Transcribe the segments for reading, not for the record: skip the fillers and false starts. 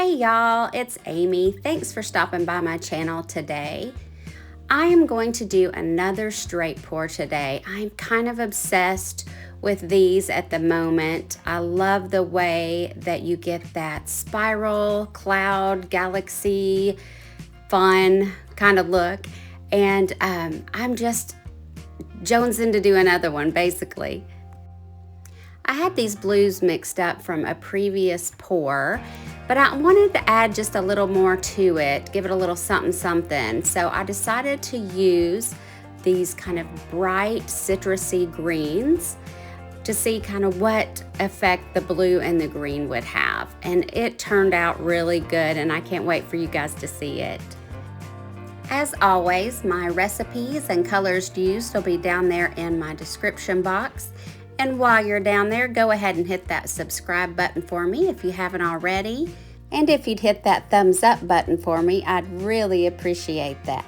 Hey y'all, it's Amy. Thanks for stopping by my channel today. I am going to do another straight pour today. I'm kind of obsessed with these at the moment. I love the way that you get that spiral, cloud, galaxy, fun kind of look. And I'm just jonesing to do another one basically. I had these blues mixed up from a previous pour, but I wanted to add just a little more to it, give it a little something something. So I decided to use these kind of bright citrusy greens to see kind of what effect the blue and the green would have. And it turned out really good, and I can't wait for you guys to see it. As always, my recipes and colors used will be down there in my description box. And while you're down there, go ahead and hit that subscribe button for me if you haven't already. And if you'd hit that thumbs up button for me, I'd really appreciate that.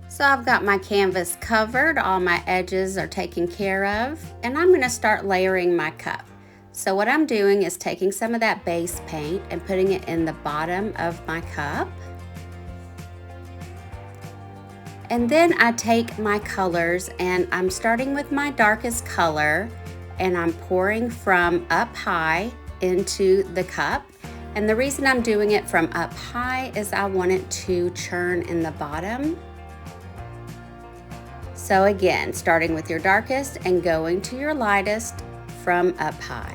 So I've got my canvas covered, all my edges are taken care of, and I'm going to start layering my cup. So what I'm doing is taking some of that base paint and putting it in the bottom of my cup. And then I take my colors and I'm starting with my darkest color and I'm pouring from up high into the cup. And the reason I'm doing it from up high is I want it to churn in the bottom. So again, starting with your darkest and going to your lightest from up high.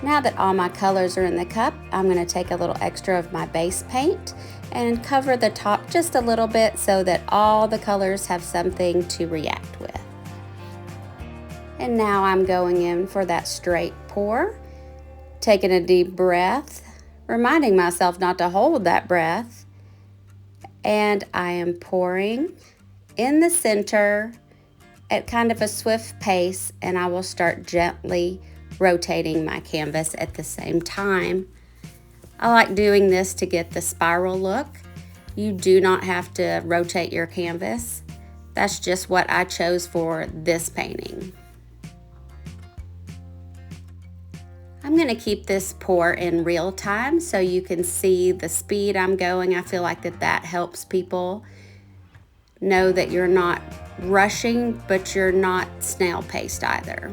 Now that all my colors are in the cup, I'm going to take a little extra of my base paint and cover the top just a little bit so that all the colors have something to react with. And now I'm going in for that straight pour, taking a deep breath, reminding myself not to hold that breath. And I am pouring in the center at kind of a swift pace, and I will start gently rotating my canvas at the same time. I like doing this to get the spiral look. You do not have to rotate your canvas. That's just what I chose for this painting. I'm going to keep this pour in real time so you can see the speed I'm going. I feel like that helps people know that you're not rushing, but you're not snail paced either.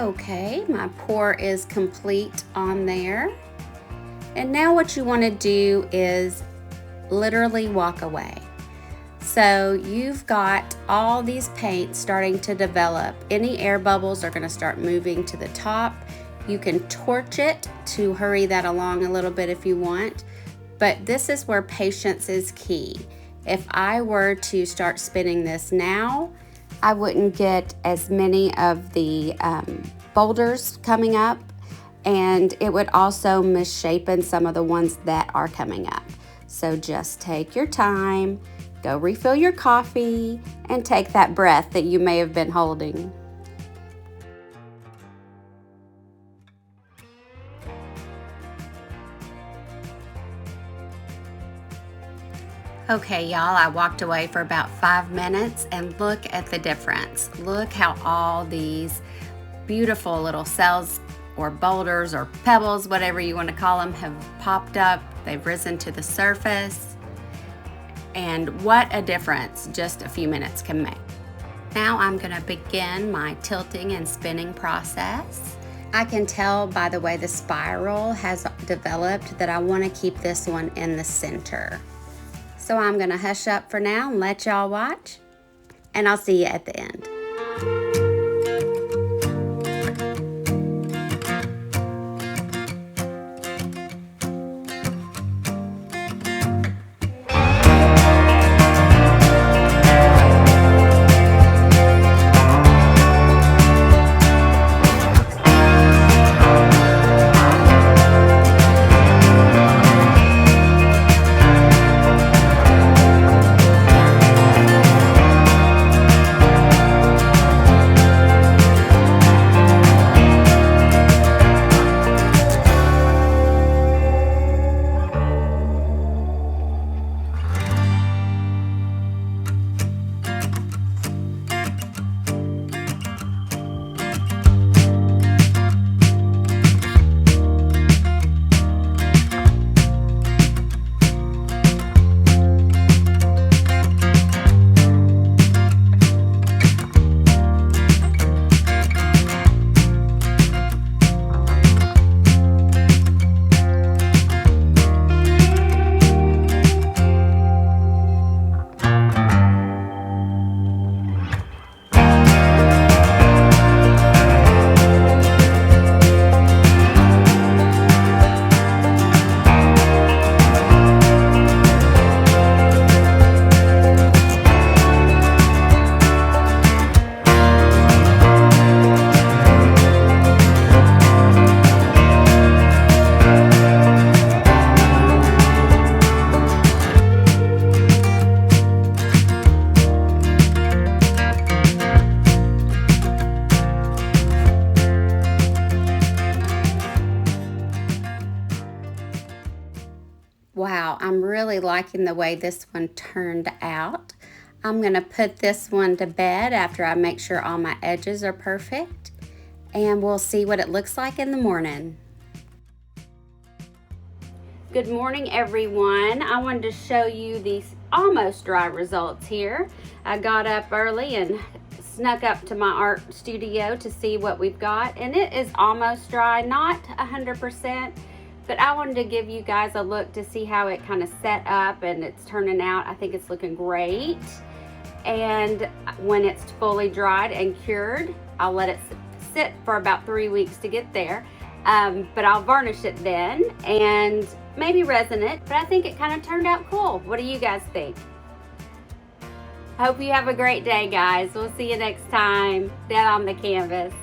Okay, my pour is complete on there. And now what you want to do is literally walk away. So you've got all these paints starting to develop. Any air bubbles are going to start moving to the top. You can torch it to hurry that along a little bit if you want, but this is where patience is key. If I were to start spinning this now, I wouldn't get as many of the boulders coming up, and it would also misshapen some of the ones that are coming up. So just take your time, go refill your coffee, and take that breath that you may have been holding. Okay, y'all, I walked away for about 5 minutes and look at the difference. Look how all these beautiful little cells or boulders or pebbles, whatever you want to call them, have popped up. They've risen to the surface. And what a difference just a few minutes can make. Now I'm going to begin my tilting and spinning process. I can tell by the way the spiral has developed that I want to keep this one in the center. So I'm going to hush up for now and let y'all watch, and I'll see you at the end. Wow, I'm really liking the way this one turned out. I'm going to put this one to bed after I make sure all my edges are perfect, and we'll see what it looks like in the morning. Good morning, everyone. I wanted to show you these almost dry results here. I got up early and snuck up to my art studio to see what we've got, and it is almost dry, not 100%. But I wanted to give you guys a look to see how it kind of set up and it's turning out. I think it's looking great. And when it's fully dried and cured, I'll let it sit for about 3 weeks to get there. But I'll varnish it then and maybe resin it. But I think it kind of turned out cool. What do you guys think? Hope you have a great day, guys. We'll see you next time down on the canvas.